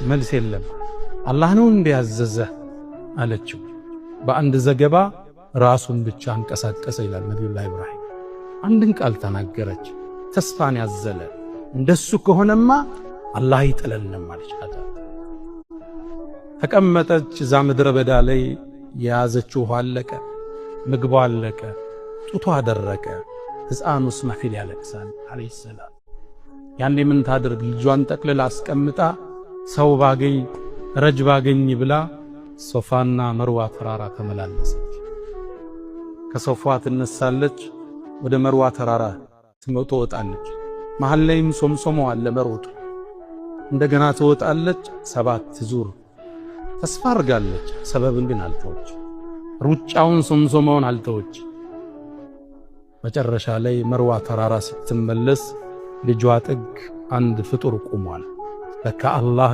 መልስ የለም። አላህ ነው እንዲያዘዘ አለችው። በአንድ ዘገባ ራሱን ብቻ አንቀሳቀሰ ይላል ነብዩላህ ኢብራሂም። አንድን ቃል ተናገረች፣ ተስፋን ያዘለ እንደሱ ከሆነማ አላህ ይጥለንም አለች። ተቀመጠች። እዛ ምድረ በዳ ላይ የያዘችው ውሃ አለቀ፣ ምግቧ አለቀ፣ ጡቷ ደረቀ። ሕፃኑ እስማኤል ያለቅሳል አለይሂ ሰላም። ያኔ ምን ታድርግ? ልጇን ጠቅልላ አስቀምጣ ሰው ባገኝ ረጅ ባገኝ ብላ ሶፋና መርዋ ተራራ ተመላለሰች። ከሶፋ ትነሳለች፣ ወደ መርዋ ተራራ ትወጣለች። መሃል ላይም ሶምሶማው አለ መሮጡ። እንደገና ትወጣለች 7 ዙር ተስፋ አርጋለች። ሰበብን ግን አልተወች። ሩጫውን ሶምሶማውን አልተወች። መጨረሻ ላይ መርዋ ተራራ ስትመለስ ልጇ ጥግ አንድ ፍጡር ቆሟል። ለካ አላህ